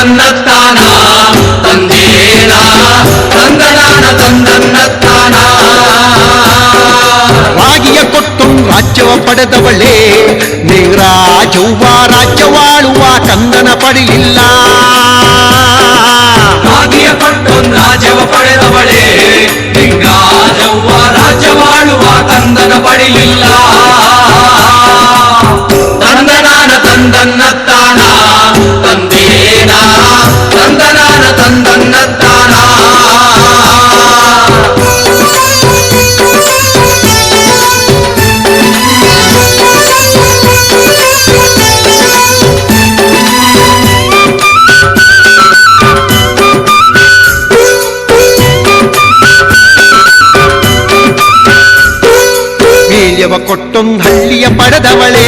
ತಂದನ್ನತ್ತಾನ ತಂದೇನ ತಂದನಾನ ತಂದನ್ನತ್ತಾನ ರಾಗಿಯ ಕೊಟ್ಟು ರಾಜ್ಯವ ಪಡೆದವಳೇ ನಿಂಗರಾಜವ್ವ ರಾಜ್ಯವಾಳುವ ಕಂದನ ಪಡೆಯಿಲ್ಲ ರಾಗಿಯ ಕೊಟ್ಟು ರಾಜ್ಯವ ಪಡೆದವಳೇ ನಿಂಗರಾಜವ್ವ ರಾಜ್ಯವಾಳುವ ಕಂದನ ಪಡೆಯಿಲ್ಲ ತಂದನಾನ ತಂದನ್ನತ್ತಾನ ತಂದೇನ ತಂದನಾನ ತಂದನ್ನತ್ತಾನ ವೀಳ್ಯವ ಕೊಟ್ಟೊಂದು ಹಳ್ಳಿಯ ಪಡೆದವಳೇ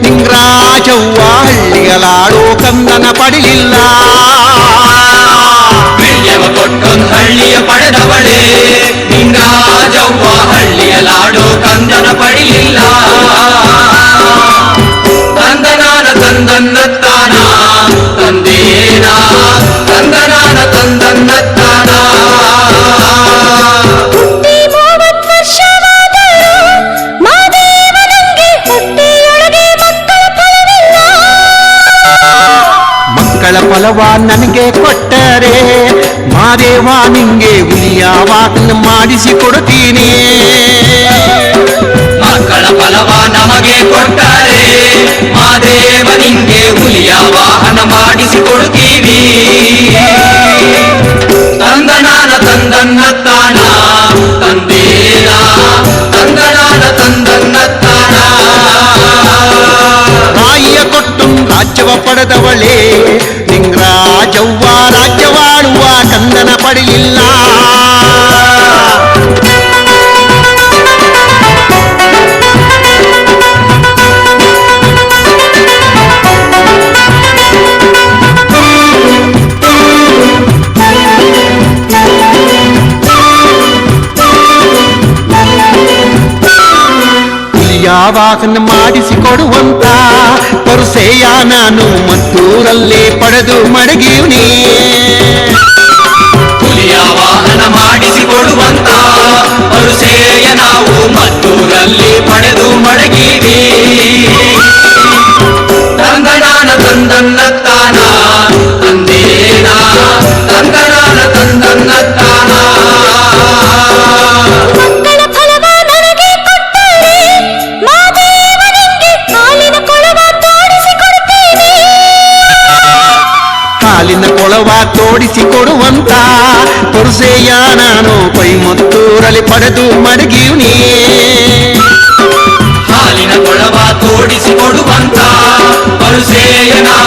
ನಿಂಗರಾಜವ್ವ ಹಳ್ಳಿಯಲಾಡೋ ಕಂದನ ಪಡೆಯಿಲ್ಲ ವೀಳ್ಯವ ಕೊಟ್ಟೊಂದು ಹಳ್ಳಿಯ ಪಡೆದವಳೇ ನಿಂಗರಾಜವ್ವ ಹಳ್ಳಿಯಲಾಡೋ ಕಂದನ ಪಡೆಯಿಲ್ಲ ತಂದನಾನ ತಂದನ್ನತ್ತಾನ ತಂದೇನ ತಂದನಾನ ತಂದನ್ನತ್ತಾನ ಮಕ್ಕಳ ಫಲವ ನನಗೆ ಕೊಟ್ಟರೆ ಮಾದೇವ ನಿಂಗೆ ಹುಲಿಯಾವಾಗನ್ನ ಮಾಡಿಸಿ ಕೊಡ್ತೀನಿ ಮಕ್ಕಳ ಫಲವ ನಮಗೆ ಕೊಟ್ಟರೆ ಮಾದೇವ ನಿಂಗೆ ಹುಲಿಯ ವಾಹನ ಮಾಡಿಸಿ ಕೊಡ್ತೀವಿ ತಂದನಾನ ತಂದನ್ನತ್ತಾನ ತಂದೇನ ತಂದನಾನ ತಂದನ್ನತ್ತಾನ ತಾಯಿಯ ಕೊಟ್ಟು ರಾಜ್ಯವ ಪಡೆದವಳೇ ನಿಂಗರಾಜವ್ವ ರಾಜ್ಯವಾಳುವ ಕಂದನ ಪಡೆಯಿಲ್ಲ ಯಾವಾಗನ್ನ ಮಾಡಿಸಿಕೊಡುವಂತ ಪರುಸೆಯ ನಾನು ಮದ್ದೂರಲ್ಲೇ ಪಡೆದು ಮಡಗಿವ್ನಿ ಹುಲಿಯ ವಾಹನ ಮಾಡಿಸಿಕೊಡುವಂತ ಪರುಸೆಯ ನಾವು ಮದ್ದೂರಲ್ಲಿ ಪಡೆದು ಮಡಗೀವಿ ತಂದನಾನ ತಂದನ್ನತ್ತಾನ ತಂದೇನ ತಂದನಾನ ತಂದನ್ನತ್ತಾನ ಹಾಲಿನ ಕೊಳವ ತೋಡಿಸಿ ಕೊಡುವಂತ ಪರುಸೆಯ ನಾನು ಕೊಯಮತ್ತೂರಲ್ಲಿ ಪಡೆದು ಮಡಗಿವ್ನಿ ಹಾಲಿನ ಕೊಳವ ತೋಡಿಸಿ ಕೊಡುವಂತ ಪರುಸೆಯ ನಾವು